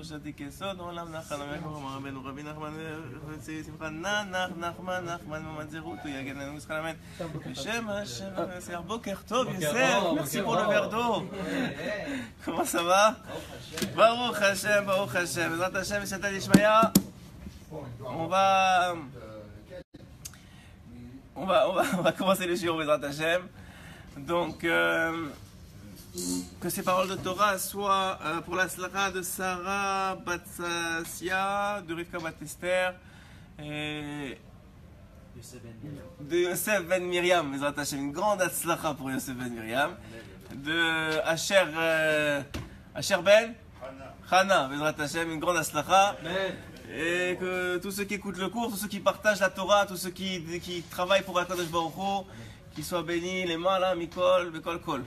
לנו שתיק יסוד עולם נחל המקום אמר רבנו רבי נחמן שמחה נחמן ממנזרות הוא יגן לנו משחק למן בשם השם בוקר טוב יוסף merci pour le verre d'eau comment ça va ברוך השם בעזרת השם ושתא דשמיא on va commencer le shiur Bezrat Hashem. Donc, que ces paroles de Torah soient pour la slacha de Sarah Batsasia, de Rivka Batester, et de Yosef Ben Miriam, Bezrat Hashem, une grande slacha pour Yosef Ben Miriam, de Asher Ben Chana, Bezrat Hashem, une grande slacha. Et que tous ceux qui écoutent le cours, tous ceux qui partagent la Torah, tous ceux qui travaillent pour Akadosh Baruch Hu, qu'ils soient bénis, les mains, Mikol, Bekol Kol.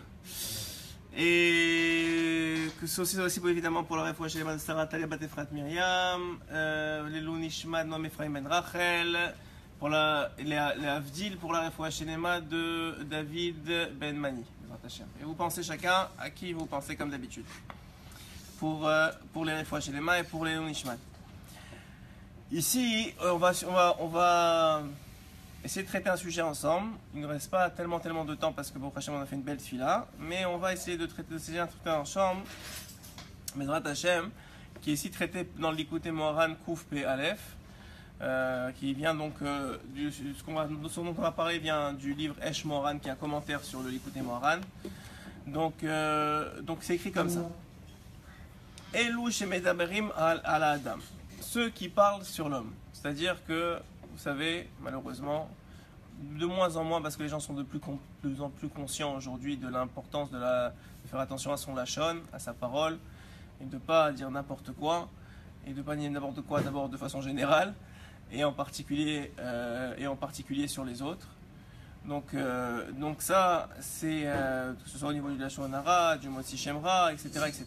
Et que ce soit aussi évidemment pour la Refoua Shelema de Sarah Talia Bat Efrat Miriam, les Lounishmad Noam Ephraim Ben Rachel, pour les Avdil, pour la Refoua Shelema de David Ben Mani. Et vous pensez chacun à qui vous pensez comme d'habitude. Pour les Refoua Shelema et pour les Lounishmad. Ici, on va essayer de traiter un sujet ensemble. Il ne reste pas tellement de temps parce que pour Hachem on a fait une belle tefila, mais on va essayer de traiter un truc ensemble. Bezrat Hashem, qui est ici traité dans le Likutei Moharan Kouf Pe Aleph, qui vient donc ce dont on va parler vient du livre Esh Moharan, qui est un commentaire sur le Likutei Moharan. Donc c'est écrit comme ça. Elu shemedaberim al Adam. Ceux qui parlent sur l'homme. C'est-à-dire que, vous savez, malheureusement, de moins en moins, parce que les gens sont de plus en plus conscients aujourd'hui de l'importance de faire attention à son lachon, à sa parole, et de ne pas dire n'importe quoi, et de ne pas dire n'importe quoi d'abord de façon générale, et en particulier sur les autres. Donc ça, c'est que ce soit au niveau du lachon hara, du motzi shemra, etc., etc.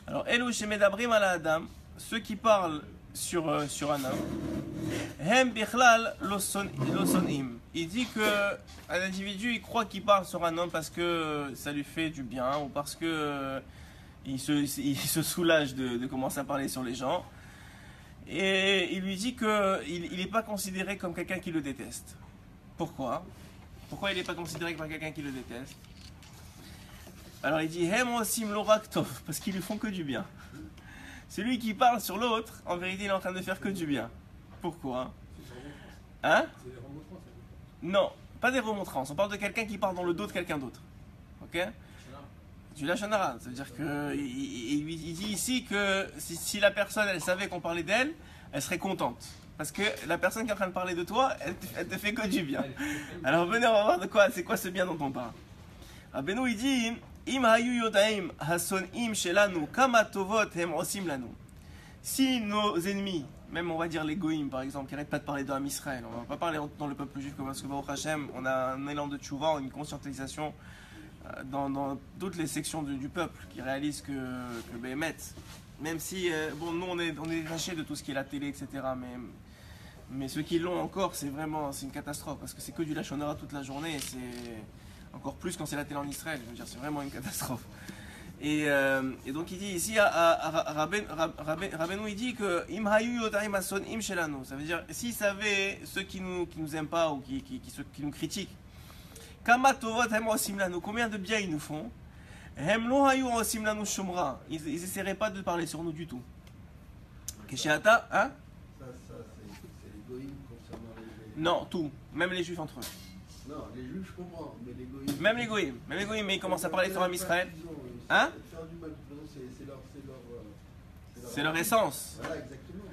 Alors, Elu shemedabrim ala Adam, ceux qui parlent sur un homme, Hem bichlal lo sonim. Il dit que un individu il croit qu'il parle sur un homme parce que ça lui fait du bien ou parce que il se soulage de commencer à parler sur les gens. Et il lui dit qu'il n'est pas considéré comme quelqu'un qui le déteste. Pourquoi il n'est pas considéré comme quelqu'un qui le déteste? Alors il dit Hem osim lo rak tov, parce qu'ils lui font que du bien. Celui qui parle sur l'autre, en vérité, il est en train de faire que du bien. Pourquoi? Hein? C'est des remontrances. Non, pas des remontrances. On parle de quelqu'un qui parle dans le dos de quelqu'un d'autre. Ok? Du lachon hara. Ça veut dire qu'il dit ici que si la personne, elle savait qu'on parlait d'elle, elle serait contente. Parce que la personne qui est en train de parler de toi, elle te fait que du bien. Alors venez, on va voir de quoi, c'est quoi ce bien dont on parle. Rabbeinu, il dit... Si nos ennemis, même on va dire les goïms par exemple, qui n'arrêtent pas de parler d'Am Israël, on ne va pas parler dans le peuple juif parce que Baruch Hashem, on a un élan de tchouva, une conscientisation dans toutes les sections du peuple qui réalisent que Béhémet, même si nous on est détachés de tout ce qui est la télé, etc. Mais ceux qui l'ont encore, c'est une catastrophe parce que c'est que du lachon hara toute la journée et c'est encore plus quand c'est la télé en Israël, je veux dire, c'est vraiment une catastrophe. Et donc il dit ici, Rabbeinu il dit que ça veut dire, s'ils savaient ceux qui nous aiment pas ou qui nous critiquent, combien de bien ils nous font, ils essaieraient pas de parler sur nous du tout. Keshiata, hein? C'est les goïms concernant les... Non, tout, même les juifs entre eux. Non, les juifs, je comprends, mais les goïms... Même les goïms, mais ils commencent à parler sur Am Israël. Hein? Faire du mal, c'est leur essence. Voilà, exactement.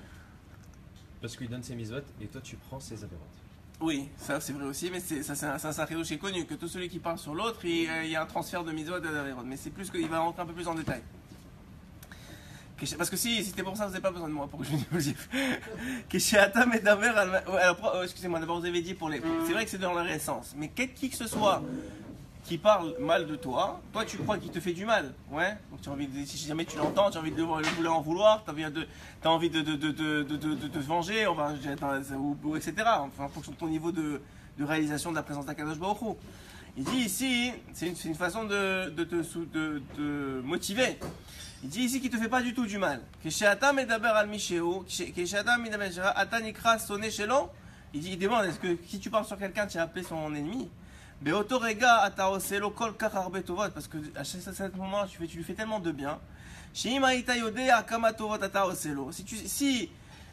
Parce qu'il donne ses mitzvot et toi tu prends ses avérotes. Oui, ça c'est vrai aussi, mais c'est un réseau qui est connu, que tout celui qui parle sur l'autre, il y a un transfert de mitzvot et d'avérotes. Mais c'est plus qu'il va rentrer un peu plus en détail. Parce que si c'était pour ça, vous n'avez pas besoin de moi pour que je vous le dise. Excusez-moi, d'abord vous avez dit pour les... C'est vrai que c'est dans leur essence, mais qui que ce soit qui parle mal de toi tu crois qu'il te fait du mal, ouais. Donc tu as envie de, si jamais tu l'entends, tu as envie de vouloir en vouloir, tu as envie de te venger, ou etc. Enfin, en fonction de ton niveau de réalisation de la présence d'Akadosh Baruch Hu. Il dit ici, c'est une façon de te motiver. Il dit ici qu'il ne te fait pas du tout du mal. Il dit, il demande, est-ce que si tu parles sur quelqu'un, tu as appelé son ennemi? Parce que à ce moment, tu lui fais tellement de bien. Si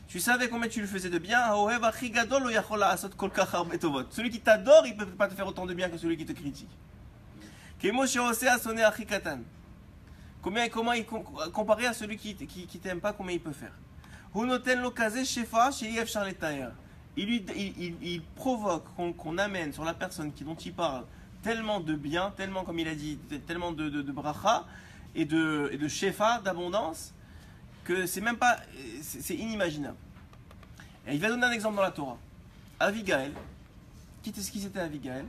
tu savais combien tu lui faisais de bien, celui qui t'adore, il ne peut pas te faire autant de bien que celui qui te critique. Comment il comparé à celui qui t'aime pas, combien il peut faire. Il provoque qu'on amène sur la personne dont il parle tellement de bien, tellement, comme il a dit, tellement de bracha et de shefa, d'abondance, que c'est même pas, c'est inimaginable. Et il va donner un exemple dans la Torah. Abigail, qui c'était Abigail?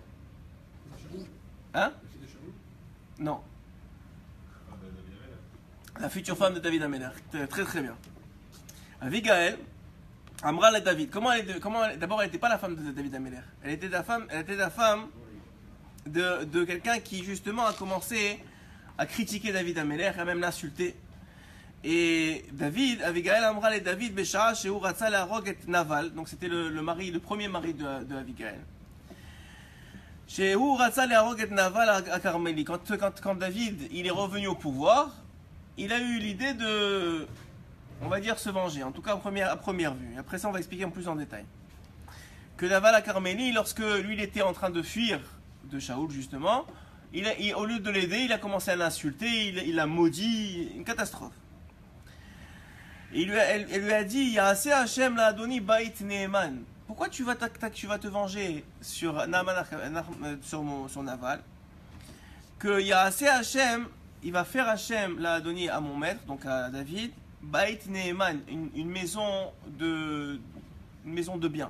Hein? Non. La future femme de David Améler. Très très bien. Abigail, Amra et David. D'abord, elle n'était pas la femme de David Améler. Elle était la femme de quelqu'un qui justement a commencé à critiquer David Améler, à même l'insulter. Et Abigail Amra et David, Béchara, chez Uratza la Rog et Naval. Donc c'était le premier mari de Abigail. Chez Uratza la Rog et Naval à Carmélie. Quand David il est revenu au pouvoir, il a eu l'idée de, on va dire, se venger, en tout cas à première vue. Et après ça, on va expliquer en plus en détail. Que Naval à Carmélie, lorsque lui, il était en train de fuir de Shaoul, justement, au lieu de l'aider, il a commencé à l'insulter, il l'a maudit, une catastrophe. Et elle lui a dit, il y a assez Hachem la Adoni Bait Neeman. Pourquoi tu vas te venger sur Naval? Qu'il y a assez Hachem, il va faire Hachem l'a donné à mon maître, donc à David, Bait Neeman, une maison de bien.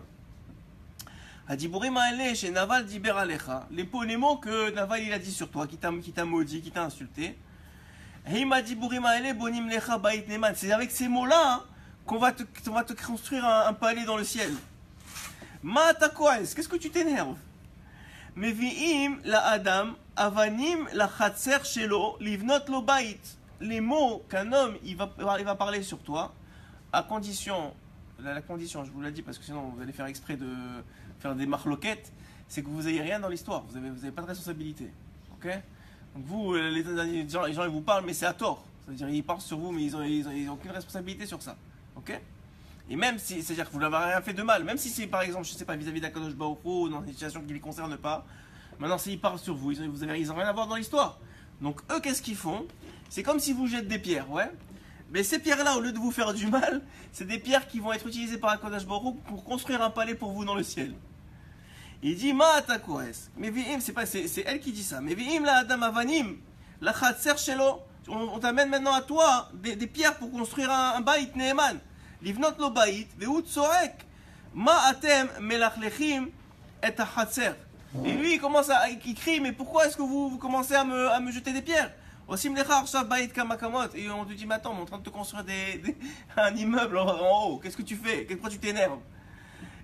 Adiburim Aale chez Naval Diber Alecha, les mots que Naval il a dit sur toi, qui t'a maudit, qui t'a insulté. Hima Diburim Aale Bonim Lecha Bait Neeman, c'est avec ces mots-là hein, qu'on va te construire un palais dans le ciel. Ma takoes, qu'est-ce que tu t'énerves? Meviim la Adam, avanim la chatser shelo, livnot lo bait. Les mots qu'un homme il va parler sur toi, à condition, la condition, je vous l'ai dit parce que sinon vous allez faire exprès de faire des marloquettes, c'est que vous n'ayez rien dans l'histoire, vous avez pas de responsabilité. Ok? Donc vous, les gens ils vous parlent, mais c'est à tort. C'est-à-dire ils parlent sur vous, mais ils ont aucune responsabilité sur ça. Ok? Et même si, c'est-à-dire que vous n'avez rien fait de mal, même si c'est par exemple, je sais pas, vis-à-vis d'Akadosh Baruch Hu, dans une situation qui ne les concerne pas, maintenant s'ils parlent sur vous, ils n'ont rien à voir dans l'histoire. Donc eux, qu'est-ce qu'ils font? C'est comme si vous jetez des pierres, ouais. Mais ces pierres-là, au lieu de vous faire du mal, c'est des pierres qui vont être utilisées par Akadosh Baruch Hu pour construire un palais pour vous dans le ciel. Il dit, Ma atakoes. Mais vi'im, c'est elle qui dit ça. Mais vi'im la adam avanim, la chatser shelo. On t'amène maintenant à toi des pierres pour construire un bait neeman. Livnot lo bait, ve'ut sorek. Ma atem melachlechim et hachatser. Et lui, il crie, mais pourquoi est-ce que vous commencez à me jeter des pierres? Osim lecha arshav bait kamakamot. Et on te dit, mais attends, on est en train de te construire un immeuble en haut. Qu'est-ce que tu fais? Pourquoi tu t'énerves?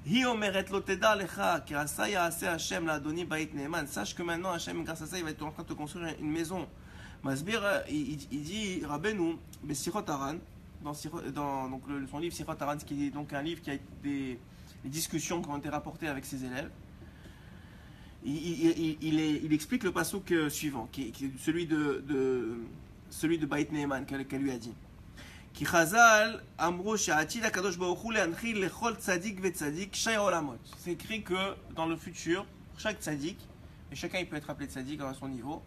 Hi omeret lo teda lecha, ki asa yaase Hashem la adoni bait neeman. Sache que maintenant, Hashem, grâce à ça, il va être en train de te construire une maison. Masbir, il dit, Rabbeinu, Bessirot Haran, dans donc son livre Sirot Haran, qui est donc un livre qui a des discussions qui ont été rapportées avec ses élèves. Il explique le passouk suivant, qui est celui de Bait Neeman qu'elle lui a dit. Ki Chazal amro she'atid HaKadosh Baruch Hu le'anchil lechol tzadik ve'tzadik shay olamot. C'est écrit que dans le futur, chaque tzadik, et chacun il peut être appelé tzadik à son niveau,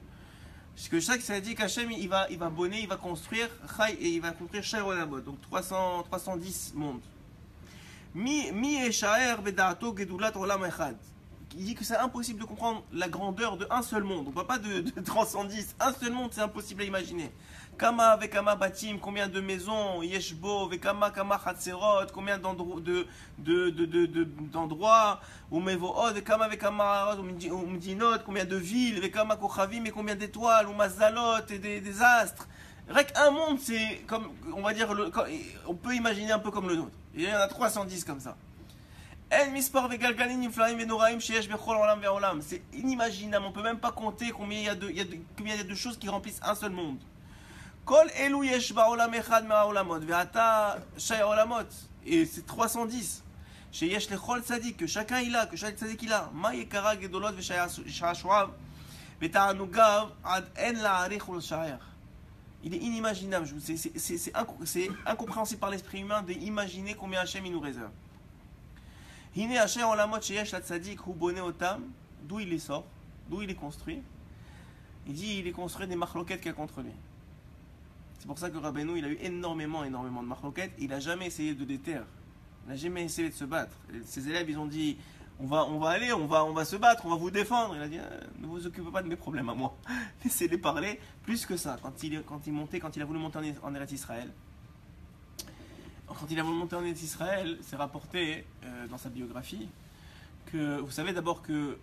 parce que chaque tzadik Hashem il va bonner, il va construire chay et il va construire shay olamot, donc 310 mondes. Mi eshaer beda'ato gedulat olam echad. Il dit que c'est impossible de comprendre la grandeur d'un seul monde. On ne parle pas de 310. Un seul monde, c'est impossible à imaginer. Kama vekama batim, combien de maisons, yeshbo, vekama kama chatserot, combien d'endroits, umevood, vekama vekama umdinot, combien de villes, vekama kochavim, et combien d'étoiles, umazalot, et des astres. Rek un monde, c'est comme, on va dire, on peut imaginer un peu comme le nôtre. Il y en a 310 comme ça. C'est inimaginable, on ne peut même pas compter combien il y a de choses qui remplissent un seul monde. Kol elu yesh ba'olam echad me'olamot, ve'ata shay olamot. Et c'est 310. Chez yesh lechol tzadik, que chacun il a, que chaque tzadik il a. Ma yekara gedolot ve'sha'ashuav, ve'ta'anugav ad en la'arich ul sha'er. Il est inimaginable, c'est incompréhensible par l'esprit humain d'imaginer combien Hachem il nous réserve. Hine Hachem olamot sheyesh la tzadik hu boné otam, d'où il les sort, d'où il les construit. Il dit il est construit des machloquettes qu'il y a contre lui. C'est pour ça que Rabbeinu il a eu énormément de machloquettes. Il n'a jamais essayé de les taire. Il n'a jamais essayé de se battre. Ses élèves ils ont dit on va aller, on va se battre, on va vous défendre. Il a dit ne vous occupez pas de mes problèmes à moi. Laissez-les parler. Plus que ça, quand il a voulu monter en Eretz Israël. Quand il a voulu monter en Eretz Israël, c'est rapporté dans sa biographie que vous savez d'abord que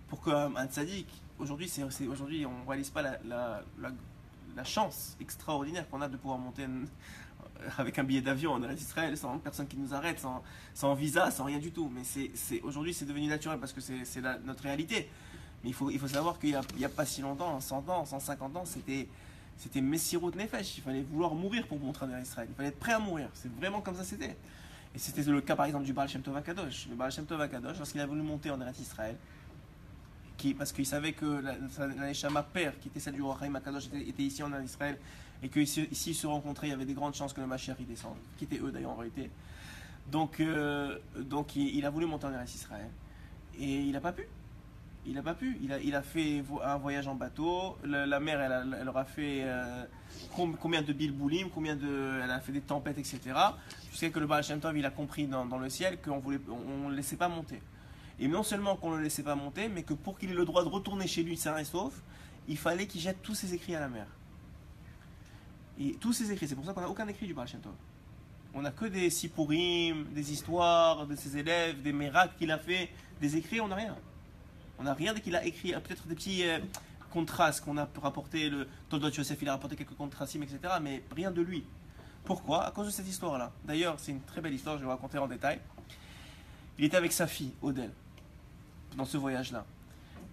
pour qu'un tzaddik aujourd'hui aujourd'hui on ne réalise pas la chance extraordinaire qu'on a de pouvoir monter avec un billet d'avion en Israël sans personne qui nous arrête, sans visa, sans rien du tout. Mais aujourd'hui c'est devenu naturel parce que c'est notre réalité. Mais il faut savoir qu'il n'y a pas si longtemps, 100 ans, 150 ans, c'était Messirut Nefesh. Il fallait vouloir mourir pour montrer en Israël. Il fallait être prêt à mourir. C'est vraiment comme ça c'était. Et c'était le cas par exemple du Baal Shem Tov HaKadosh. Le Baal Shem Tov HaKadosh, lorsqu'il a voulu monter en Israël, parce qu'il savait que la Neshama père, qui était celle du Roi Chaim HaKadosh, était ici en Israël, et qu'ici ils se rencontraient, il y avait des grandes chances que le Mashiach y descende, qui étaient eux d'ailleurs en réalité. Donc il a voulu monter en Israël, et il n'a pas pu. Il a fait un voyage en bateau, la mer elle aura fait combien de bilboulim, elle a fait des tempêtes, etc. Jusqu'à que le Baal Shem Tov il a compris dans le ciel qu'on ne le laissait pas monter. Et non seulement qu'on ne le laissait pas monter, mais que pour qu'il ait le droit de retourner chez lui sain et sauf, il fallait qu'il jette tous ses écrits à la mer. Et tous ses écrits, c'est pour ça qu'on n'a aucun écrit du Baal Shem Tov. On n'a que des sipurim, des histoires de ses élèves, des miracles qu'il a fait, des écrits, on n'a rien. On n'a rien dès qu'il a écrit, peut-être des petits contrastes qu'on a rapporté, le Toldot Yosef il a rapporté quelques contrassim, etc., mais rien de lui. Pourquoi? À cause de cette histoire-là. D'ailleurs, c'est une très belle histoire, je vais vous raconter en détail. Il était avec sa fille, Odel, dans ce voyage-là.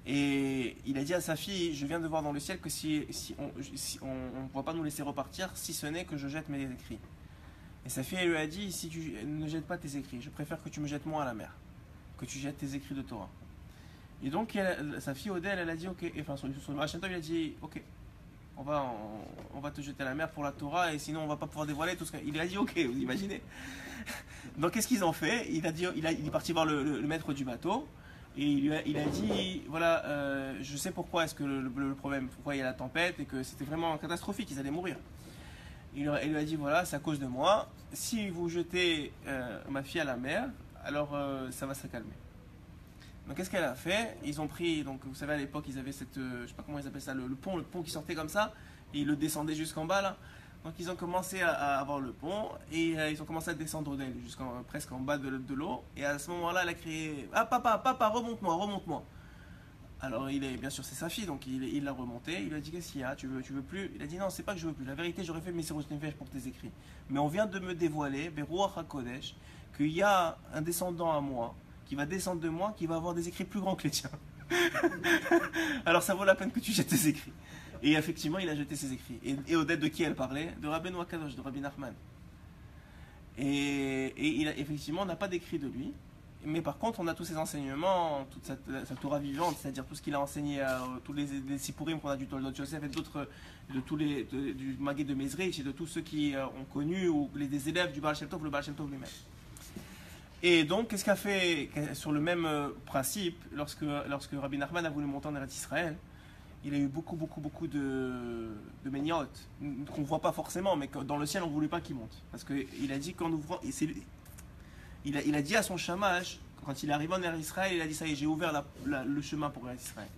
Et il a dit à sa fille, je viens de voir dans le ciel que si on ne va pas nous laisser repartir, si ce n'est que je jette mes écrits. Et sa fille elle lui a dit, si tu ne jettes pas tes écrits, je préfère que tu me jettes moi à la mer, que tu jettes tes écrits de Torah. Et donc sa fille Odel, elle a dit ok, enfin sur le Baal Shem Tov, il a dit ok, on va te jeter à la mer pour la Torah et sinon on va pas pouvoir dévoiler tout ce qu'il a dit ok, vous imaginez. Donc qu'est-ce qu'ils ont fait? Il est parti voir le maître du bateau et il a dit voilà, je sais pourquoi est-ce que le problème, pourquoi il y a la tempête et que c'était vraiment catastrophique, ils allaient mourir. Il lui a dit voilà, c'est à cause de moi, si vous jetez ma fille à la mer, alors ça va se calmer. Donc qu'est-ce qu'elle a fait? Ils ont pris, donc vous savez à l'époque ils avaient cette, je sais pas comment ils appellent ça, le pont qui sortait comme ça, et ils le descendaient jusqu'en bas là. Donc ils ont commencé à avoir le pont, et ils ont commencé à descendre d'elle, presque en bas de l'eau, et à ce moment-là elle a crié ah papa, remonte-moi. Alors bien sûr c'est sa fille, donc il l'a remonté, il lui a dit qu'est-ce qu'il y a, tu veux plus? Il a dit non, c'est pas que je veux plus, la vérité j'aurais fait Messirut Nefesh pour tes écrits, mais on vient de me dévoiler, Beruach HaKodesh, qu'il y a un descendant à moi, qui va descendre de moi, qui va avoir des écrits plus grands que les tiens. Alors ça vaut la peine que tu jettes tes écrits. Et effectivement, il a jeté ses écrits. Et Odette, de qui elle parlait? De Rabbeinu HaKadosh, de Rabbi Nachman. Et effectivement, on n'a pas d'écrit de lui. Mais par contre, on a tous ses enseignements, toute sa Torah vivante, c'est-à-dire tout ce qu'il a enseigné, tous les sipurim qu'on a du Toldot Yosef et d'autres, du Maguet de Mezrich et de tous ceux qui ont connu, ou des élèves du Baal Shem Tov, le Baal Shem Tov lui-même. Et donc, qu'est-ce qu'a fait, sur le même principe, lorsque Rabbi Nachman a voulu monter en Eretz Israël, il a eu beaucoup de méniotes, qu'on ne voit pas forcément, mais que dans le ciel, on ne voulait pas qu'il monte. Parce qu'il a dit qu'en ouvrant, il a dit à son shamash, quand il est arrivé en Eretz Israël, il a dit ça y est, j'ai ouvert le chemin pour Eretz Israël.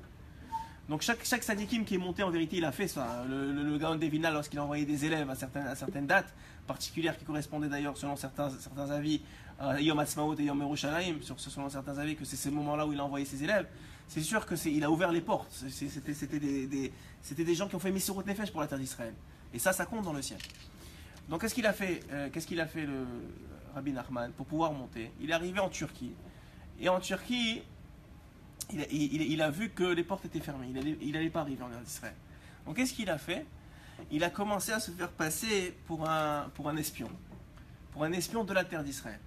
Donc chaque sadikim qui est monté, en vérité, il a fait ça. Le Gaon Devina, lorsqu'il a envoyé des élèves à certaines dates particulières qui correspondaient d'ailleurs, selon certains avis, à Yom Ha'atzmaut et Yom Yerushalayim, selon certains avis, que c'est ces moments-là où il a envoyé ses élèves, c'est sûr qu'il a ouvert les portes. C'était des gens qui ont fait Messirut Nefesh pour la terre d'Israël. Et ça compte dans le ciel. Donc qu'est-ce qu'il a fait le Rabbi Nachman pour pouvoir monter? Il est arrivé en Turquie. Et en Turquie, il a vu que les portes étaient fermées. Il n'allait pas arriver en Israël. Donc qu'est-ce qu'il a fait? il a commencé à se faire passer pour un espion de la terre d'Israël.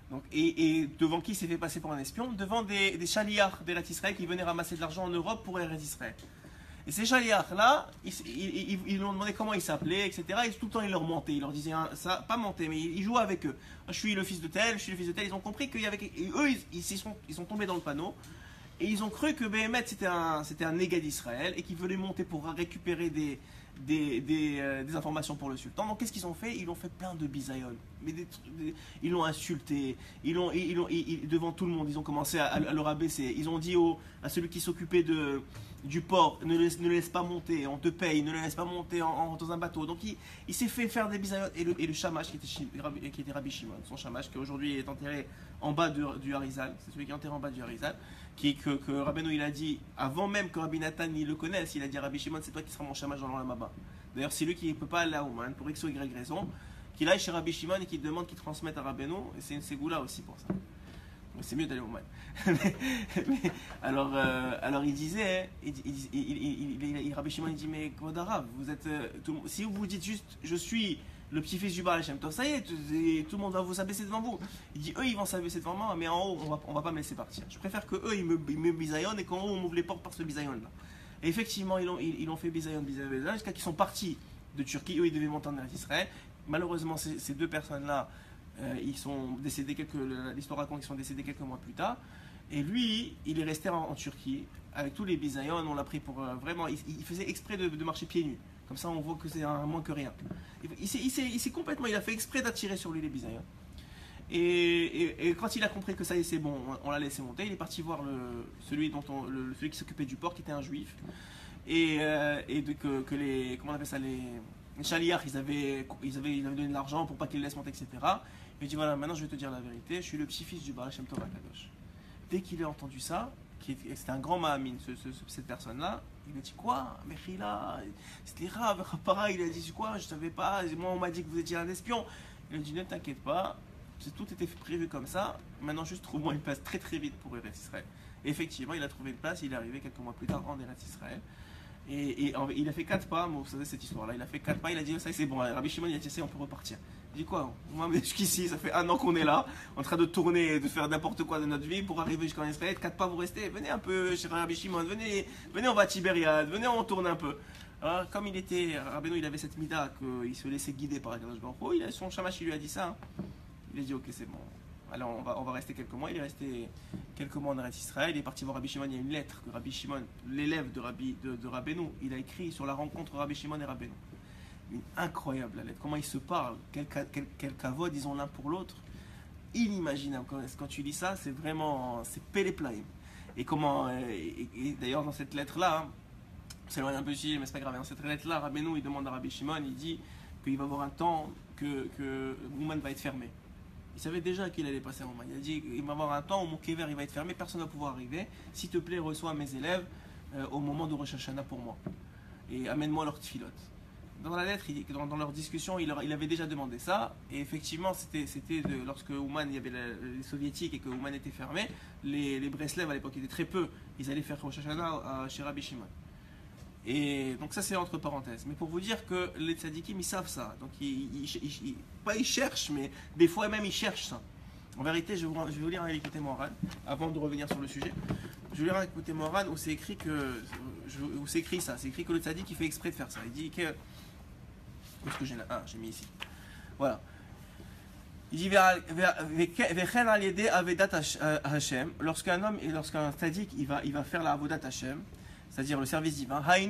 Donc, et devant qui il s'est fait passer pour un espion? Devant des chaliards d'Eretz Israël qui venaient ramasser de l'argent en Europe pour Eretz Israël. Et ces chaliards-là, ils lui ont demandé comment ils s'appelaient, etc. Et tout le temps, ils leur mentaient. Ils leur disaient, ça, pas mentir, mais ils jouaient avec eux. Je suis le fils de tel, je suis le fils de tel. Ils ont compris qu'il y avait. Et eux, ils sont tombés dans le panneau. Et ils ont cru que Béhémet, c'était un négat d'Israël et qu'ils voulaient monter pour récupérer des informations pour le sultan. Donc, qu'est-ce qu'ils ont fait? Ils ont fait plein de bisaïon. Mais ils l'ont insulté. Devant tout le monde, ils ont commencé à le rabaisser. Ils ont dit à celui qui s'occupait du port, ne le laisse pas monter, on te paye, ne le laisse pas monter dans un bateau. Donc il s'est fait faire des bisaïon. Et le shamash qui était Rabbi Shimon, son shamash qui aujourd'hui est enterré en bas du Harizal, c'est celui qui est enterré en bas du Harizal, que Rabbeinu il a dit, avant même que Rabbi Nathan il le connaisse, il a dit à Rabbi Shimon, c'est toi qui seras mon shamash dans l'Olam Haba. D'ailleurs c'est lui qui ne peut pas aller à Ouman, pour X ou Y raison, qu'il aille chez Rabbi Shimon et qu'il demande qu'il transmette à Rabbeinu, et c'est une ségoula aussi pour ça. C'est mieux d'aller au Ouman. Alors il disait, Rabbi Shimon il dit, mais Kvod Arav, vous êtes, si vous dites juste, je suis le petit-fils du Baal Hashem Tov, ça y est, tout le monde va vous s'abaisser devant vous. Il dit, eux ils vont s'abaisser devant moi, mais en haut on va pas me laisser partir. Je préfère que eux ils me bisaillonnent et qu'en haut on m'ouvre les portes par ce bisaillon là. Et effectivement ils ont fait bisaillon jusqu'à qu'ils sont partis de Turquie. Eux ils devaient monter en Eretz Israël. Malheureusement ces deux personnes là ils sont décédés l'histoire raconte qu'ils sont décédés quelques mois plus tard. Et lui il est resté en Turquie avec tous les bisaillons. On l'a pris pour vraiment, il faisait exprès de marcher pieds nus. Comme ça, on voit que c'est un moins que rien. Il a fait exprès d'attirer sur lui les bisaïons. Et quand il a compris que ça y est, c'est bon, on l'a laissé monter, il est parti voir celui qui s'occupait du port, qui était un juif. Que les, comment on appelle ça, les chaliards, ils avaient donné de l'argent pour pas qu'il le laisse monter, etc. Il dit, voilà, maintenant je vais te dire la vérité, je suis le petit-fils du Baal Hashem Tov HaKadosh. Dès qu'il a entendu ça, c'était un grand Mahamin, cette personne-là, il a dit quoi? Mais là, c'était grave, il a dit quoi? Je savais pas, moi on m'a dit que vous étiez un espion. Il a dit ne t'inquiète pas, tout était prévu comme ça, maintenant juste trouve-moi une place très très vite pour Eretz Israël. Et effectivement, il a trouvé une place, il est arrivé quelques mois plus tard en Eretz Israël. Et il a fait 4 pas, vous savez cette histoire-là, il a fait 4 pas, il a dit ça c'est bon, Rabbi Shimon il a dit ça, on peut repartir. Il dit quoi? Moi jusqu'ici, ça fait 1 an qu'on est là, en train de tourner, de faire n'importe quoi de notre vie pour arriver jusqu'en Israël, 4 pas vous restez, venez un peu chez Rabbi Shimon, venez on va à Tibériade, venez on tourne un peu. Alors comme Rabbeinu il avait cette mida qu'il se laissait guider par Akadosh Baruch Hu, son shamash il lui a dit ça, il a dit ok c'est bon. Alors on va rester quelques mois. Il est resté quelques mois en Eretz Israël. Il est parti voir Rabbi Shimon. Il y a une lettre que Rabbi Shimon, l'élève de Rabbeinu, il a écrit sur la rencontre Rabbi Shimon et Rabbeinu. Une incroyable la lettre. Comment ils se parlent, quel kavod ils ont l'un pour l'autre. Inimaginable. Quand tu lis ça, c'est vraiment, c'est péléplaïm. Et comment, et d'ailleurs dans cette lettre là, c'est loin un peu ici, mais c'est pas grave. Dans cette lettre là, Rabbeinu il demande à Rabbi Shimon, il dit qu'il va y avoir un temps que Ouman va être fermé. Il savait déjà qu'il allait passer à Ouman. Il a dit il va y avoir un temps où mon kever il va être fermé, personne ne va pouvoir arriver. S'il te plaît, reçois mes élèves au moment de Rosh Hashanah pour moi. Et amène-moi leur tfilot. Dans la lettre, dans leur discussion, il avait déjà demandé ça. Et effectivement, c'était lorsque Ouman, il y avait les soviétiques et que Ouman était fermé, les Breslev à l'époque étaient très peu. Ils allaient faire Rosh Hashanah chez Rabbi Shimon. Et donc ça c'est entre parenthèses. Mais pour vous dire que les tzadikim ils savent ça. Donc ils cherchent, mais des fois même ils cherchent ça. En vérité, je vais vous lire un écouté Moran, avant de revenir sur le sujet. Je vais lire un écouté Moran où c'est écrit ça. C'est écrit que le tzadik il fait exprès de faire ça. Il dit que... Où est-ce que j'ai là? Ah, j'ai mis ici. Voilà. Il dit lorsqu'un tzadik il va faire la avodat Hashem, c'est-à-dire le service divin. Il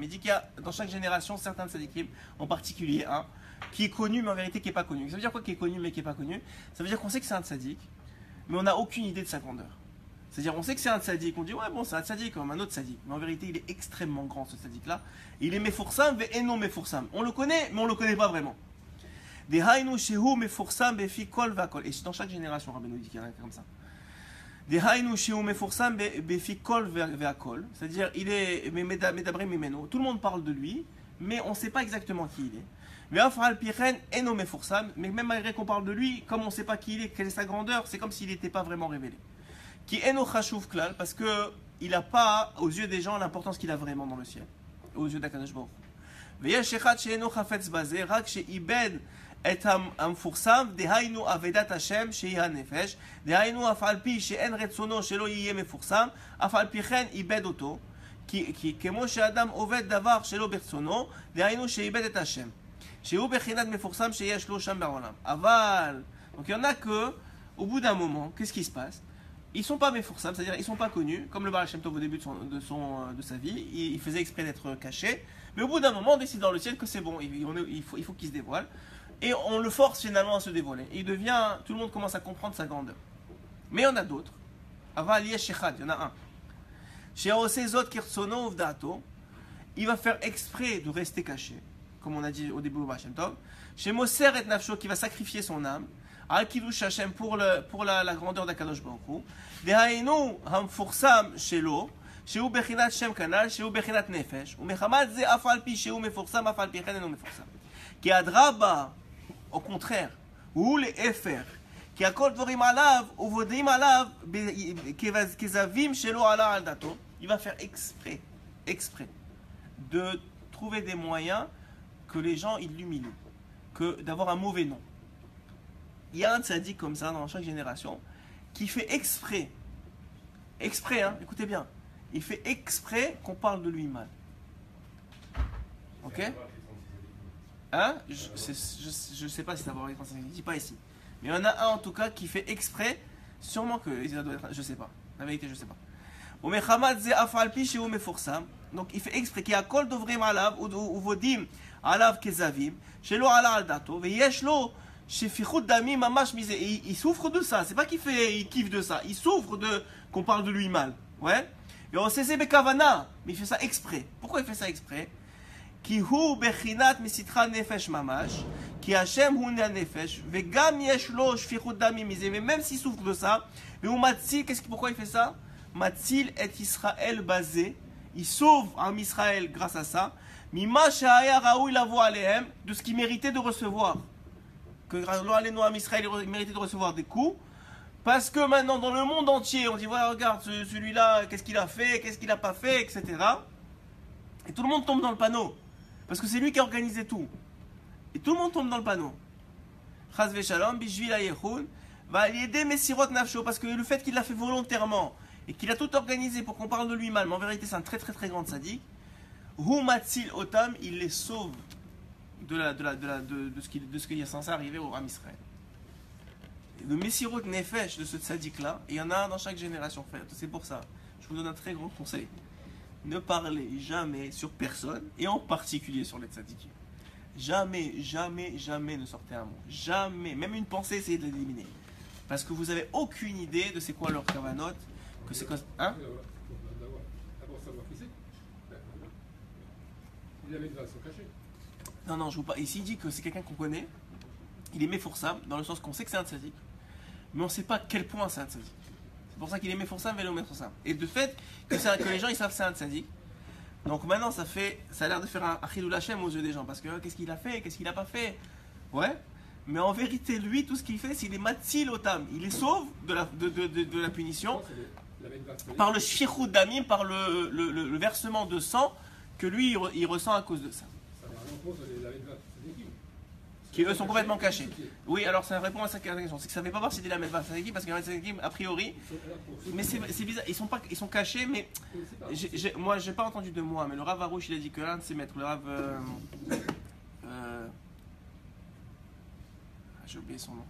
dit qu'il y a dans chaque génération certains tzadikim, en particulier un, qui est connu mais en vérité qui n'est pas connu. Ça veut dire quoi qui est connu mais qui n'est pas connu? Ça veut dire qu'on sait que c'est un tzadik, mais on n'a aucune idée de sa grandeur. C'est-à-dire on sait que c'est un tzadik, on dit ouais bon c'est un tzadik comme un autre tzadik, mais en vérité il est extrêmement grand ce tzadik là. Il est mefursam et non mefursam. On le connaît mais on ne le connaît pas vraiment. Et dans chaque génération, Rabbeinu dit qu'il y en a comme ça. C'est-à-dire, il est tout le monde parle de lui, mais on ne sait pas exactement qui il est. Mais même malgré qu'on parle de lui, comme on ne sait pas qui il est, quelle est sa grandeur, c'est comme s'il n'était pas vraiment révélé. Parce que il n'a pas, aux yeux des gens, l'importance qu'il a vraiment dans le ciel, aux yeux d'Akadosh Baruch Hu. ויש אחד שאינו חפץ בזה, רק שאיבד את המפורסם, דהיינו עבודת השם שהיא הנפש, דהיינו אף על פי שאין רצונו שלא יהיה מפורסם, אף על פי כן איבד אותו, כי כמו שאדם עובד דבר שלא ברצונו, דהיינו שאיבד את השם, שהוא בחינת מפורסם שיש לו שם בעולם. אבל, donc il y en a que, au bout d'un moment, qu'est-ce qui se passe? Ils sont pas mefoursam, c'est-à-dire ils sont pas connus, comme le Baal Shem Tov au début de sa vie, il faisait exprès d'être caché, mais au bout d'un moment on décide dans le ciel que c'est bon, il faut qu'il se dévoile, et on le force finalement à se dévoiler, et tout le monde commence à comprendre sa grandeur. Mais il y en a d'autres, Aval yesh echad, il y en a un, She'oseh zot kirtzono uvda'ato, il va faire exprès de rester caché, comme on a dit au début au Baal Shem Tov, She'moser et nafsho, qui va sacrifier son âme, על קידוש השם pour la grandeur d'Akadosh Baruch Hu, דהיינו המפורסם שלו, שהוא בחינת שם כנ"ל, שהוא בחינת נפש, ומחמת זה אף על פי שהוא מפורסם, אף על פי כן אינו מפורסם. כי אדרבה, au contraire, הוא להפך, כי הכל דברים עליו, ובודים עליו, כזבים שלא עלה על דתו, il va faire exprès, de trouver des moyens que les gens ils l'humilient, que d'avoir un mauvais nom. Il y a un tzaddik comme ça dans chaque génération qui fait exprès, hein, écoutez bien, il fait exprès qu'on parle de lui mal. Ok? Hein? Je sais pas si ça va avoir je dis pas ici. Mais il y en a un en tout cas qui fait exprès, sûrement que ça doit être, je sais pas. La vérité, je sais pas. Donc il fait exprès qu'il y a kol dovrim alav ou vodim alav kezavim, shelo ala al dato, veyesh lo shefichut damim mamash mise. Il souffre de ça. C'est pas il kiffe de ça. Il souffre de qu'on parle de lui mal. Ouais. Et on sait c'est bekavana, mais il fait ça exprès. Pourquoi il fait ça exprès? Ki hu bechinat misitra nefesh mamash, ki Hashem hu nefesh, vegam yesh lo shefichut damim mise. Mais même s'il souffre de ça, mais ou matzil, pourquoi il fait ça? Matzil et Israël basé. Il sauve un Israël grâce à ça. Mima shahaya raoui lavo alehem, de ce qu'il méritait de recevoir. Que Israël il méritait de recevoir des coups, parce que maintenant dans le monde entier on dit voilà regarde celui-là qu'est-ce qu'il a fait, qu'est-ce qu'il n'a pas fait, etc. Et tout le monde tombe dans le panneau, parce que c'est lui qui a organisé tout. Et tout le monde tombe dans le panneau. Chaz v'shalom bishvil hayechun va aider mesirot nafsho, parce que le fait qu'il l'a fait volontairement et qu'il a tout organisé pour qu'on parle de lui mal, mais en vérité c'est un très très très grand sadique. Hu matzil otam, il les sauve de ce qui est censé arriver au Ram Israël. Le Messirut Nefesh de ce tzaddik-là, il y en a dans chaque génération, frère. C'est pour ça, je vous donne un très grand conseil. Ne parlez jamais sur personne, et en particulier sur les tzaddikim. Jamais ne sortez un mot. Jamais, même une pensée, essayez de l'éliminer. Parce que vous n'avez aucune idée de c'est quoi leur kavanot, que c'est quoi... Hein? D'abord savoir qui c'est. Il avait de façon cachée. Non, je vous pas. Ici, il dit que c'est quelqu'un qu'on connaît. Il est méfoursam, dans le sens qu'on sait que c'est un tzaddik, mais on ne sait pas à quel point c'est un tzaddik. C'est pour ça qu'il est méfoursam, vélo méfoursam. Et de fait, que les gens ils savent que c'est un tzaddik. Donc maintenant, ça a l'air de faire un chilul Hashem aux yeux des gens, parce que qu'est-ce qu'il a fait, qu'est-ce qu'il n'a pas fait. Ouais. Mais en vérité, lui, tout ce qu'il fait, c'est qu'il est matzil otam. Il les sauve de la punition par le shfichut damim, par le versement de sang que lui il ressent à cause de ça. Qui eux sont complètement cachés. Oui, alors ça répond à sa question. C'est que ça ne fait pas partie de la Medva Tzadikim, parce qu'il y a Tzadikim a priori. Mais c'est bizarre, ils sont cachés, mais moi j'ai pas entendu de moi, mais le Rav Arouche il a dit que l'un de ses maîtres, le Rav. J'ai oublié son nom.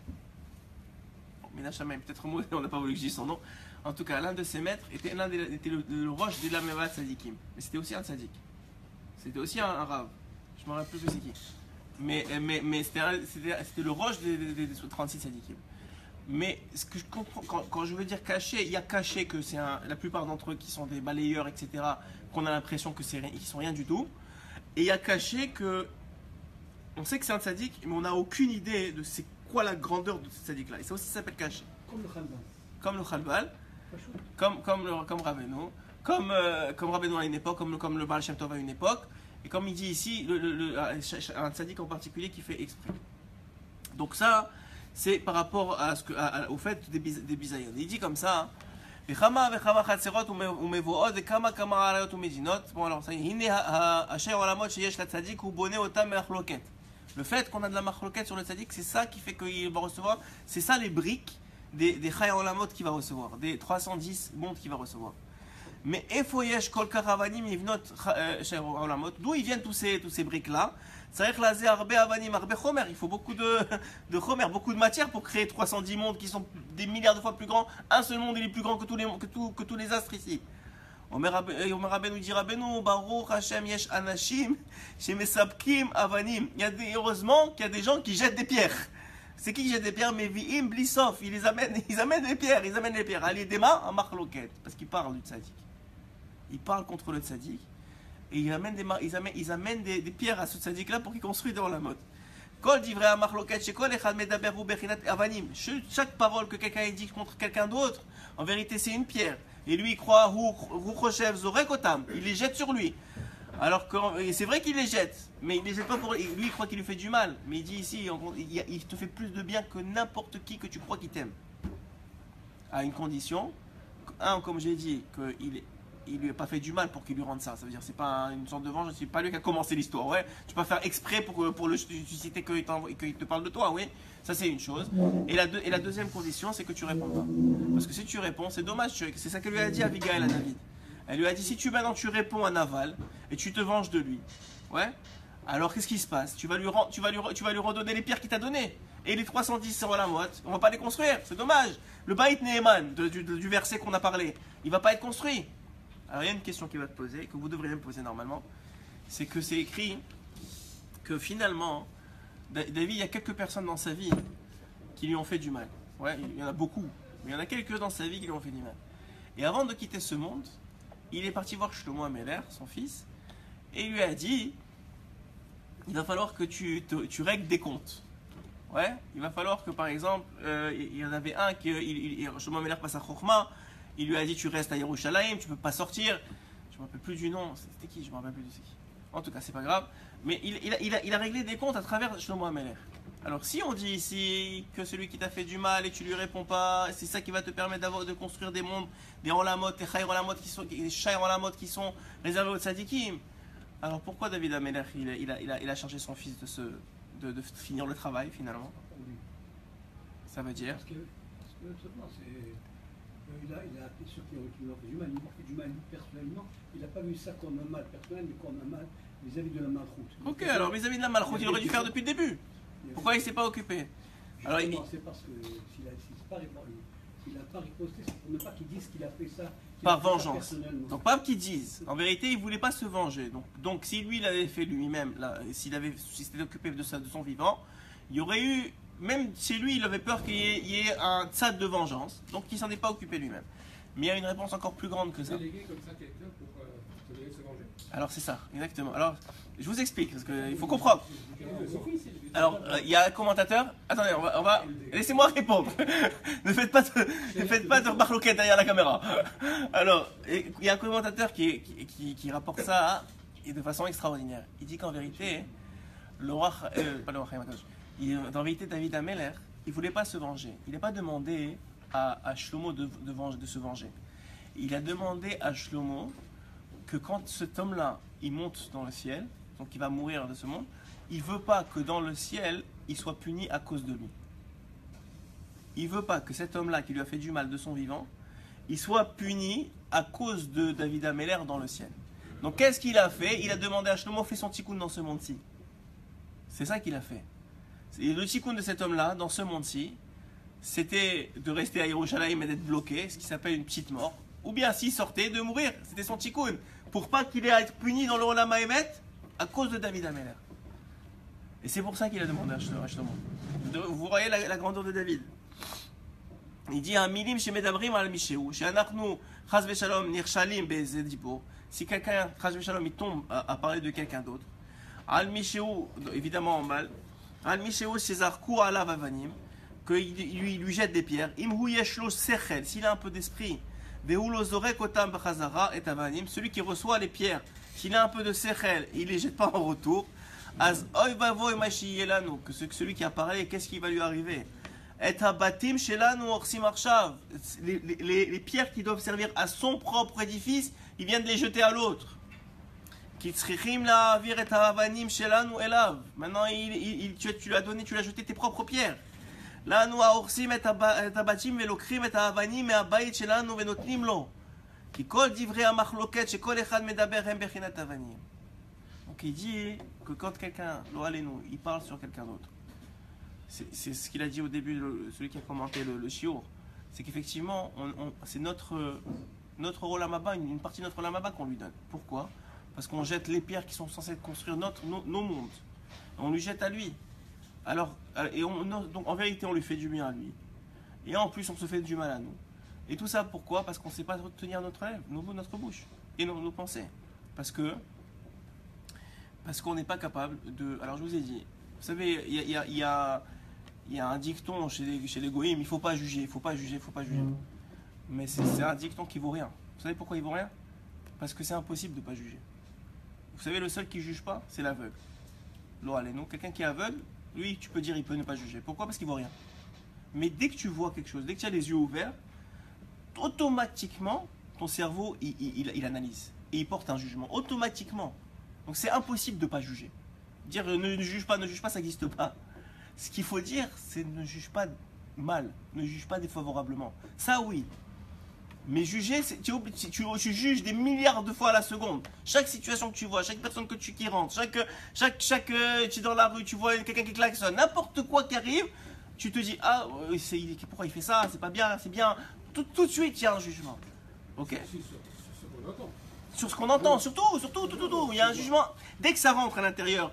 Mais Nachamaim, peut-être moi on n'a pas voulu que je dise son nom. En tout cas, l'un de ses maîtres était le roche de la Medva Tzadikim. Mais c'était aussi un Tzadik. C'était aussi un Rav. Je me rappelle plus que c'est qui. Mais c'était le roche des 36 sadikim. Mais ce que je comprends, quand je veux dire caché, il y a caché que c'est la plupart d'entre eux qui sont des balayeurs, etc., qu'on a l'impression qu'ils sont rien du tout. Et il y a caché que on sait que c'est un sadik, mais on n'a aucune idée de c'est quoi la grandeur de ce sadik-là. Et ça aussi ça s'appelle caché. Comme le Khalbal, comme Rabbeinu, comme Rabbeinu à une époque, comme le Baal Shem Tov à une époque. Et comme il dit ici, un tzaddik en particulier qui fait exprès. Donc ça, c'est par rapport au fait des bisaïons. Il dit comme ça, וכמה וכמה חצרות ומבואות וכמה כמה עריות ומדינות. Bon alors, ça y est, הנה השי עולמות שיש לצדיק, הוא בונה אותם מהחלוקת. Le fait qu'on a de la marloquette sur le tzaddik, c'est ça qui fait qu'il va recevoir, c'est ça les briques des Chaya Olamot qu'il va recevoir, des 310 mondes qu'il va recevoir. Mais Efoyesh Kol Karavanim Yivnot Chaya Olamot, d'où ils viennent tous ces briques-là? Ça veut dire que là, Arbe Avanim, Arbe Chomer, il faut beaucoup de Chomer, beaucoup de matière pour créer 310 mondes qui sont des milliards de fois plus grands. Un seul monde il est plus grand que tous les astres ici. Omer Rabbeinu dit Rabbeinu, Baruch Hashem Yesh Anashim, Shemesapkim Avanim. Heureusement qu'il y a des gens qui jettent des pierres. C'est qui jette des pierres? Mais Vi'im Blissof, ils amènent les pierres. Ali Dema à Marloket, parce qu'ils parlent du tzaddik. Ils parlent contre le tzaddik. Et ils amènent des pierres à ce tzaddik-là pour qu'il construise devant la mode. Kol divrei à Marloket, Shekol Echad Medaber Hu Bechinat Avanim. Chaque parole que quelqu'un dit contre quelqu'un d'autre, en vérité c'est une pierre. Et lui il croit Ruchoshev Zorekotam, il les jette sur lui. Alors que c'est vrai qu'il les jette, mais il les jette pas pour lui, il croit qu'il lui fait du mal. Mais il dit ici, il te fait plus de bien que n'importe qui que tu crois qu'il t'aime. À une condition, comme j'ai dit, qu'il lui a pas fait du mal pour qu'il lui rende ça. Ça veut dire c'est pas une sorte de vengeance, c'est pas lui qui a commencé l'histoire. Ouais, tu peux pas faire exprès pour le susciter qu'il te parle de toi, oui. Ça c'est une chose. Et la deuxième condition, c'est que tu réponds pas. Parce que si tu réponds, c'est dommage. C'est ça que lui a dit Abigail à David. Elle lui a dit, si maintenant tu réponds à Naval et tu te venges de lui, ouais, alors qu'est-ce qui se passe? Tu vas lui redonner les pierres qu'il t'a données. Et les 310 sur la moite, on va pas les construire, c'est dommage. Le Baït Neheman, du verset qu'on a parlé, il va pas être construit. Alors il y a une question qui va te poser, que vous devriez me poser normalement, c'est que c'est écrit que finalement, David, il y a quelques personnes dans sa vie qui lui ont fait du mal. Ouais, il y en a beaucoup, mais il y en a quelques dans sa vie qui lui ont fait du mal. Et avant de quitter ce monde, il est parti voir Shlomo Ameler, son fils, et il lui a dit, il va falloir que tu règles des comptes. Ouais, il va falloir que par exemple, il y en avait un qui, Shlomo Ameler passe à Chokhmah, il lui a dit tu restes à Yerushalayim, tu peux pas sortir. Je me rappelle plus du nom, c'était qui? Je me rappelle plus de c'est qui. En tout cas, c'est pas grave. Mais il a réglé des comptes à travers Shlomo Ameler. Alors si on dit ici que celui qui t'a fait du mal et tu lui réponds pas, c'est ça qui va te permettre de construire des mondes, des Olamot, des Chai Olamot qui sont réservés aux tzadikim. Alors pourquoi David Ameler il a chargé son fils de finir le travail finalement? Ça veut dire parce que seulement il a appelé ceux qui ont fait du mal, il a fait du mal lui personnellement, il n'a pas vu ça comme un mal personnel, mais comme un mal vis-à-vis de la malchoute. Ok, alors vis-à-vis de la malchoute, il aurait dû faire depuis le début. Pourquoi il ne s'est pas occupé? Alors, c'est parce que s'il n'a pas riposté, c'est pour ne pas qu'il dise qu'il a fait ça par vengeance. Donc pas qu'il dise. En vérité, il ne voulait pas se venger. Donc si lui l'avait fait lui-même, s'il s'était occupé de son vivant, il y aurait eu, même chez lui, il avait peur qu'il y ait un tzad de vengeance. Donc il ne s'en est pas occupé lui-même. Mais il y a une réponse encore plus grande que ça. Déléguer comme ça quelqu'un pour se venger. Alors c'est ça, exactement. Alors je vous explique parce qu'il faut comprendre. Alors il y a un commentateur. Attendez, on va... laissez-moi répondre. ne faites pas de marloquette derrière la caméra. Alors il y a un commentateur qui rapporte ça de façon extraordinaire. Il dit qu'en vérité, en vérité David Ameler, il voulait pas se venger. Il n'a pas demandé à Shlomo de se venger. Il a demandé à Shlomo que quand cet homme-là, il monte dans le ciel, donc il va mourir de ce monde, il veut pas que dans le ciel, il soit puni à cause de lui. Il veut pas que cet homme-là, qui lui a fait du mal de son vivant, il soit puni à cause de David Ameler dans le ciel. Donc qu'est-ce qu'il a fait? Il a demandé à Shlomo, fais son tikkun dans ce monde-ci. C'est ça qu'il a fait. Et le tikkun de cet homme-là, dans ce monde-ci, c'était de rester à Yerushalayim et d'être bloqué, ce qui s'appelle une petite mort. Ou bien s'il sortait, de mourir. C'était son tikkun. Pour pas qu'il ait à être puni dans le Olam Haemet à cause de David Ameler. Et c'est pour ça qu'il a demandé à Shlomo. Vous voyez la grandeur de David. Il dit Milim chez Medabrim al Mishéou, chez Anachnu, Chaz Veshalom, Nirshalim, Bezedipo. Si quelqu'un, Chaz Veshalom, il tombe à parler de quelqu'un d'autre, al Mishéou, évidemment en mal, al Mishéou, César, Kou ala Vavanim, qu'il lui jette des pierres, Imhu Yeshlo Sechel, s'il a un peu d'esprit, celui qui reçoit les pierres, s'il a un peu de sechel, il ne les jette pas en retour. Que celui qui a parlé, qu'est-ce qui va lui arriver? Et habatim shelanu orsim arshav. Les pierres qui doivent servir à son propre édifice, il vient de les jeter à l'autre. Ki tzrichim la'avir et havanim shelanu elav. Maintenant, tu lui as donné, tu lui as jeté tes propres pierres. Lanu aorsim et habatim velokrim et havanim et habayit shelanu venotnim lo. Ki kol divrei hamachloket shekol echad medaber hem bechinat havanim. Donc il dit que quand quelqu'un, lo alenu, il parle sur quelqu'un d'autre. C'est ce qu'il a dit au début, celui qui a commenté le shiur. C'est qu'effectivement, c'est notre rôle à une partie de notre rôle à qu'on lui donne. Pourquoi? Parce qu'on jette les pierres qui sont censées construire nos mondes. On lui jette à lui. Alors, donc en vérité, on lui fait du bien à lui. Et en plus, on se fait du mal à nous. Et tout ça, pourquoi? Parce qu'on ne sait pas tenir notre lèvre, notre bouche et nos pensées. Parce qu'on n'est pas capable de... Alors, je vous ai dit, vous savez, il y a un dicton chez les goïms, il ne faut pas juger, il ne faut pas juger, il ne faut pas juger. Mais c'est un dicton qui vaut rien. Vous savez pourquoi il vaut rien? Parce que c'est impossible de ne pas juger. Vous savez, le seul qui ne juge pas, c'est l'aveugle. Nous, quelqu'un qui est aveugle, lui, tu peux dire, il peut ne pas juger. Pourquoi? Parce qu'il ne voit rien. Mais dès que tu vois quelque chose, dès que tu as les yeux ouverts, automatiquement, ton cerveau, il analyse. Et il porte un jugement. Automatiquement. Donc c'est impossible de ne pas juger. Dire ne juge pas, ça n'existe pas. Ce qu'il faut dire, c'est ne juge pas mal, ne juge pas défavorablement. Ça, oui. Mais juger, tu juges des milliards de fois à la seconde. Chaque situation que tu vois, chaque personne qui rentre, tu es dans la rue, tu vois quelqu'un qui klaxonne, n'importe quoi qui arrive, tu te dis, ah, pourquoi il fait ça, c'est pas bien, c'est bien. Tout de suite, il y a un jugement. Ok? Sur ce qu'on entend, surtout, il y a un jugement. Dès que ça rentre à l'intérieur,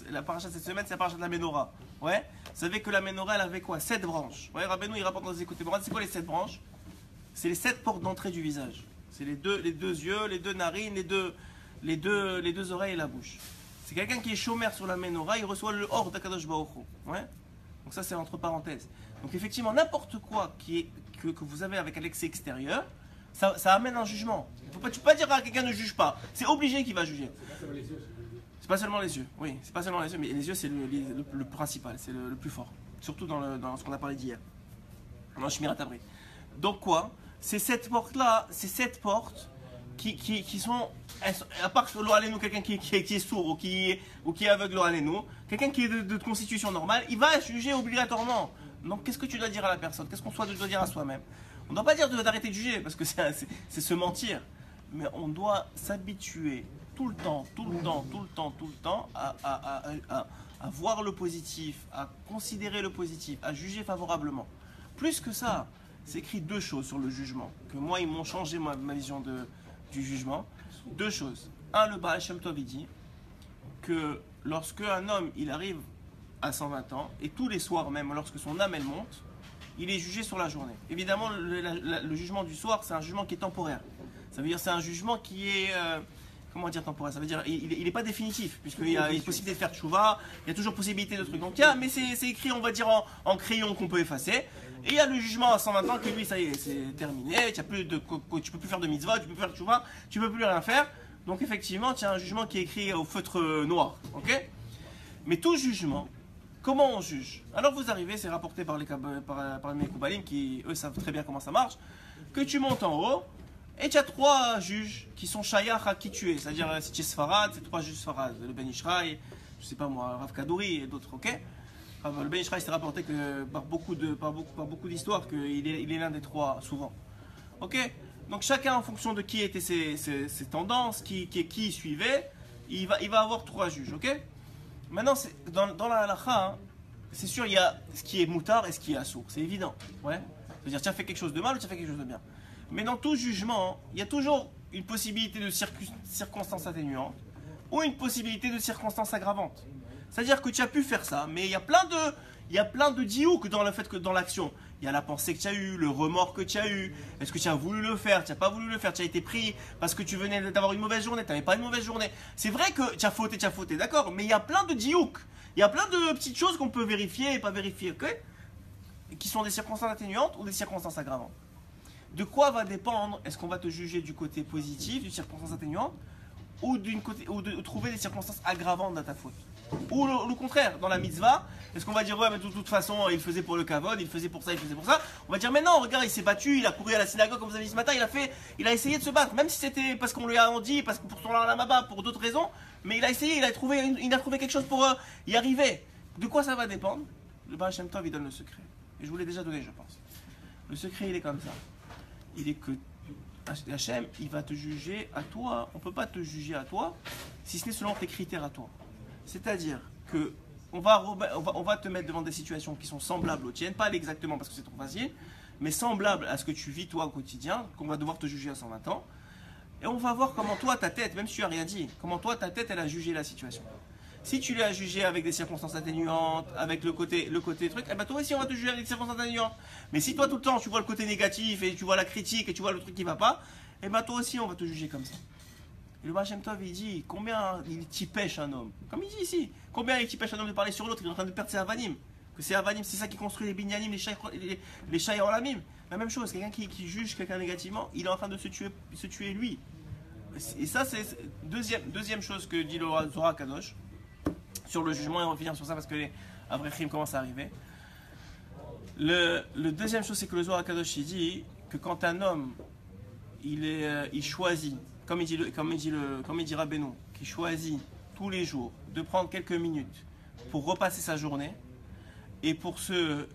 la paracha de cette semaine, c'est la paracha de la Ménorah. Ouais? Vous savez que la Ménorah, elle avait quoi? 7 branches. Ouais, Rabbeinu, il rapporte dans les écoutes. C'est quoi les 7 branches? C'est les 7 portes d'entrée du visage. C'est les deux yeux, les 2 narines, les deux oreilles et la bouche. C'est quelqu'un qui est chômeur sur la Ménorah, il reçoit le hors d'Akadosh Baruch Hu. Ouais? Donc ça, c'est entre parenthèses. Donc effectivement, n'importe quoi que vous avez avec l'excès extérieur, ça amène un jugement. Tu peux pas dire à quelqu'un ne juge pas. C'est obligé qu'il va juger. C'est pas seulement les yeux. Oui, c'est pas seulement les yeux, mais les yeux c'est le principal, c'est le plus fort. Surtout dans ce qu'on a parlé d'hier. Dans Shmirat Abrit. Donc quoi? Ces 7 portes-là, ces 7 portes qui sont, à part l'Oalenou, quelqu'un qui est sourd ou qui est aveugle l'Oalenou, quelqu'un qui est de constitution normale, il va juger obligatoirement. Donc qu'est-ce que tu dois dire à la personne? Qu'est-ce qu'on doit dire à soi-même? On ne doit pas dire d'arrêter de juger, parce que c'est se mentir. Mais on doit s'habituer tout le temps à voir le positif, à considérer le positif, à juger favorablement. Plus que ça, c'est écrit 2 choses sur le jugement, que moi, ils m'ont changé ma vision du jugement. 2 choses. Le Baal Shem Tov, il dit que lorsque un homme, il arrive à 120 ans, et tous les soirs même, lorsque son âme, elle monte, il est jugé sur la journée. Évidemment, le jugement du soir, c'est un jugement qui est temporaire. Ça veut dire c'est un jugement qui est... comment dire temporaire? Ça veut dire il n'est pas définitif, puisqu'il y a possibilité de faire tchouva, il y a toujours possibilité de trucs. Donc, mais c'est écrit, on va dire, en crayon qu'on peut effacer. Et il y a le jugement à 120 ans que lui, ça y est, c'est terminé. Tu peux plus faire de mitzvah, tu peux plus faire de tchouva, tu peux plus rien faire. Donc effectivement, tu as un jugement qui est écrit au feutre noir. Ok? Mais tout jugement, comment on juge? Alors vous arrivez, c'est rapporté par les Mekoubalim qui, eux, savent très bien comment ça marche, que tu montes en haut, et tu as 3 juges qui sont shayach à qui tu es. C'est-à-dire, si tu es Sfarad, c'est 3 juges Sfarad. Le Ben Ishraï, je sais pas moi, Rav Kadouri et d'autres, ok? Le Ben Ishraï s'est rapporté que, par beaucoup d'histoires qu'il est l'un des 3 souvent. Ok? Donc chacun en fonction de qui étaient ses tendances, qui suivait, il va avoir 3 juges, ok? Maintenant, dans la halakha, hein, c'est sûr, il y a ce qui est moutard et ce qui est assour, c'est évident. Ouais? C'est-à-dire, tu as fait quelque chose de mal ou tu as fait quelque chose de bien. Mais dans tout jugement, il y a toujours une possibilité de circonstance atténuante ou une possibilité de circonstance aggravante. C'est-à-dire que tu as pu faire ça, mais il y a plein de diouk dans le fait que dans l'action. Il y a la pensée que tu as eue, le remords que tu as eu. Est-ce que tu as voulu le faire? Tu n'as pas voulu le faire? Tu as été pris parce que tu venais d'avoir une mauvaise journée, tu n'avais pas une mauvaise journée. C'est vrai que tu as fauté, d'accord? Mais il y a plein de diouk. Il y a plein de petites choses qu'on peut vérifier et pas vérifier, ok? Qui sont des circonstances atténuantes ou des circonstances aggravantes. De quoi va dépendre? Est-ce qu'on va te juger du côté positif, d'une circonstance atténuante, ou de trouver des circonstances aggravantes dans ta faute? Ou le contraire, dans la mitzvah, est-ce qu'on va dire ouais mais de toute façon il faisait pour le kavod, il faisait pour ça, il faisait pour ça. On va dire mais non, regarde, il s'est battu, il a couru à la synagogue comme vous avez dit ce matin, il a essayé de se battre, même si c'était parce qu'on lui a dit, parce que pour son lamaba, pour d'autres raisons, mais il a essayé, il a trouvé quelque chose pour y arriver. De quoi ça va dépendre? Le Baal Shem Tov il donne le secret. Et je vous l'ai déjà donné, je pense. Le secret il est comme ça. Il est que Hachem, il va te juger à toi. On ne peut pas te juger à toi si ce n'est selon tes critères à toi. C'est-à-dire que on va te mettre devant des situations qui sont semblables aux tiennes, pas exactement parce que c'est trop facile, mais semblables à ce que tu vis toi au quotidien, qu'on va devoir te juger à 120 ans. Et on va voir comment toi, ta tête, même si tu n'as rien dit, comment toi, ta tête, elle a jugé la situation. Si tu l'as jugé avec des circonstances atténuantes, avec le côté truc, eh ben toi aussi on va te juger avec des circonstances atténuantes. Mais si toi tout le temps tu vois le côté négatif et tu vois la critique et tu vois le truc qui va pas, eh ben toi aussi on va te juger comme ça. Et le Baal Shem Tov il dit combien il t'y pêche un homme. Comme il dit ici, combien il t'y pêche un homme de parler sur l'autre, il est en train de perdre ses avanim. Que c'est avanim, c'est ça qui construit les binyanim, les shaïrolamim. La même chose, quelqu'un qui juge quelqu'un négativement, il est en train de se tuer lui. Et ça c'est deuxième chose que dit le Zohar Kadosh. Sur le jugement, et on va finir sur ça parce que les Avreichim commencent à arriver. Le deuxième chose, c'est que le Zohar Kadosh il dit que quand un homme il choisit, comme il dit Rabbeinu, qui choisit tous les jours de prendre quelques minutes pour repasser sa journée et pour se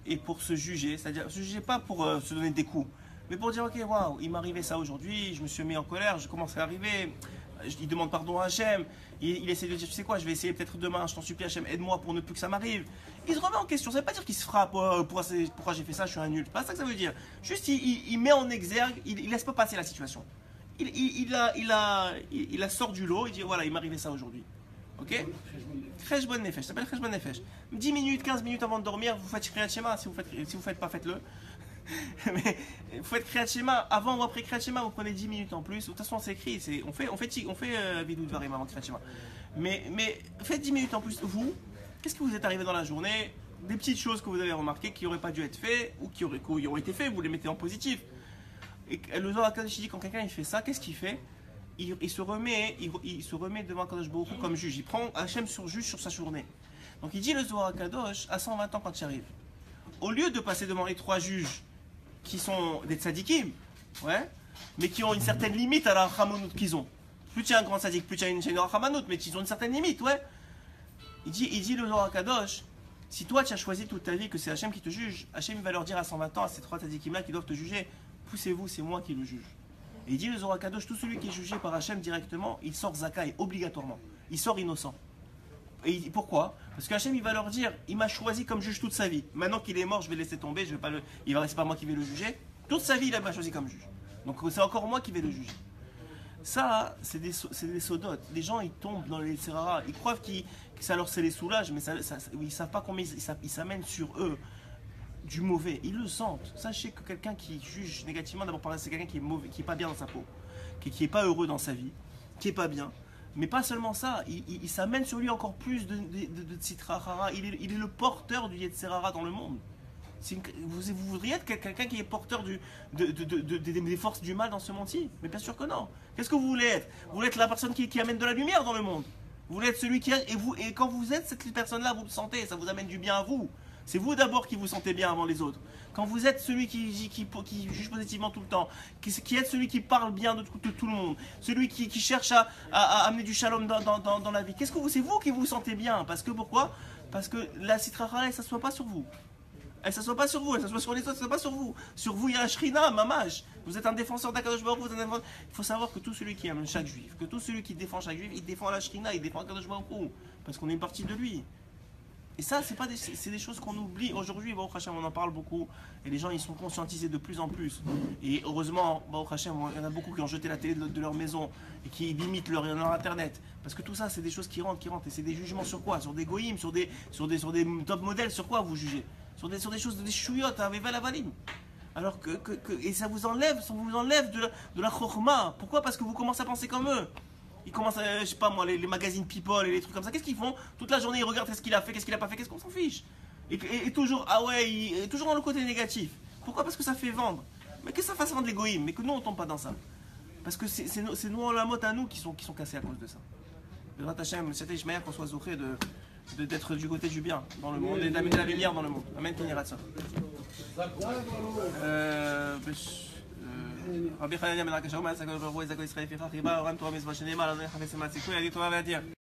juger, c'est-à-dire se juger pas pour se donner des coups, mais pour dire ok waouh, il m'est arrivé ça aujourd'hui, je me suis mis en colère, je commence à arriver. Il demande pardon à Hachem, il essaie de dire tu sais quoi, je vais essayer peut-être demain, je t'en supplie Hachem, aide-moi pour ne plus que ça m'arrive. Il se remet en question, ça veut pas dire qu'il se frappe, pourquoi j'ai fait ça, je suis un nul, c'est pas ça que ça veut dire. Juste il met en exergue, il laisse pas passer la situation. Il la sort du lot, il dit voilà, il m'est arrivé ça aujourd'hui. Ok? Cheshbon Nefesh, ça s'appelle Cheshbon Nefesh. 10 minutes, 15 minutes avant de dormir, vous faites Kriyat Shema, si vous faites pas, faites-le. Mais vous faites Kriyat Shema, avant ou après Kriyat Shema, vous prenez 10 minutes en plus. De toute façon, c'est écrit, on fait Vidou Dvarim avant Kriyat Shema. Mais faites 10 minutes en plus. Vous, qu'est-ce que vous êtes arrivé dans la journée? Des petites choses que vous avez remarquées qui n'auraient pas dû être faites ou qui auraient été faites, vous les mettez en positif. Et le Zohar Kadosh dit quand quelqu'un il fait ça, qu'est-ce qu'il fait? Il se remet devant Kadosh Baruch Hu comme juge. Il prend Hachem sur juge sur sa journée. Donc il dit le Zohar Kadosh à 120 ans quand il arrive. Au lieu de passer devant les 3 juges qui sont des tzadikim, ouais, mais qui ont une certaine limite à la rachamanout qu'ils ont. Plus tu es un grand tzadik, plus tu as une rachamanout, mais ils ont une certaine limite, ouais. Il dit le Zohar Kadosh, si toi tu as choisi toute ta vie que c'est Hachem qui te juge, Hachem va leur dire à 120 ans à ces 3 tzadikim-là qui doivent te juger, poussez-vous, c'est moi qui le juge. Et il dit le Zohar Kadosh, tout celui qui est jugé par Hachem directement, il sort zakai, obligatoirement. Il sort innocent. Et pourquoi? Parce qu'Hachem il va leur dire, il m'a choisi comme juge toute sa vie. Maintenant qu'il est mort, je vais laisser tomber, il va rester pas moi qui vais le juger. Toute sa vie, il m'a choisi comme juge. Donc c'est encore moi qui vais le juger. Ça, c'est des sodotes. Les gens, ils tombent dans les serraras. Ils croient que ça les soulage, mais ils ne savent pas combien ils s'amènent sur eux du mauvais. Ils le sentent. Sachez que quelqu'un qui juge négativement, d'abord c'est quelqu'un qui est mauvais, qui n'est pas bien dans sa peau, qui n'est pas heureux dans sa vie, qui n'est pas bien. Mais pas seulement ça, il s'amène sur lui encore plus de Tsitrahara. Il est le porteur du Yetzerara dans le monde. Vous voudriez être quelqu'un qui est porteur des forces du mal dans ce monde-ci? Mais bien sûr que non. Qu'est-ce que vous voulez être? Vous voulez être la personne qui amène de la lumière dans le monde. Vous voulez être celui qui... Et quand vous êtes cette personne-là, vous le sentez, ça vous amène du bien à vous. C'est vous d'abord qui vous sentez bien avant les autres. Quand vous êtes celui qui juge positivement tout le temps, qui est celui qui parle bien de tout le monde, celui qui cherche à amener du shalom dans la vie, c'est vous qui vous sentez bien. Parce que pourquoi? Parce que la citrara, elle ne s'assoit pas sur vous. Elle ne s'assoit pas sur vous, elle s'assoit sur les autres, elle ne s'assoit pas sur vous. Sur vous, il y a la shrina, mamaj. Vous êtes un défenseur d'Akadosh Baruch Hu. Il faut savoir que tout celui qui aime chaque juif, que tout celui qui défend chaque juif, il défend la shrina, il défend Akadosh Baruch Hu. Parce qu'on est une partie de lui. Et ça, c'est des choses qu'on oublie. Aujourd'hui, Baruch Hashem, on en parle beaucoup. Et les gens, ils sont conscientisés de plus en plus. Et heureusement, Baruch Hashem, il y en a beaucoup qui ont jeté la télé de leur maison et qui limitent leur Internet. Parce que tout ça, c'est des choses qui rentrent. Et c'est des jugements sur quoi? Sur des goïms, sur des top modèles. Sur quoi vous jugez? Sur des choses, des chouillottes, avec valavalim. Alors et ça vous enlève de la chorma. Pourquoi? Parce que vous commencez à penser comme eux. Ils commencent à, je sais pas moi, les magazines People et les trucs comme ça. Qu'est-ce qu'ils font? Toute la journée, ils regardent qu'est-ce qu'il a fait, qu'est-ce qu'il a pas fait, qu'est-ce qu'on s'en fiche. Et toujours, ah ouais, toujours dans le côté négatif. Pourquoi? Parce que ça fait vendre. Mais que ça fasse vendre l'égoïme, mais que nous on tombe pas dans ça. Parce que c'est nous, la motte à nous qui sont cassés à cause de ça. Le Rat Hashem, c'était Ishmael qu'on soit zoché d'être du côté du bien dans le monde et d'amener la lumière dans le monde. Amen, Keniratzon. רבי חנניה בן עקשיא אומר, "זכו ישראל לפיכך חיבה, אורם תורה מצווה שנאמר, אדוני חפץ למען סיכוי, ידיד תורה וידיר."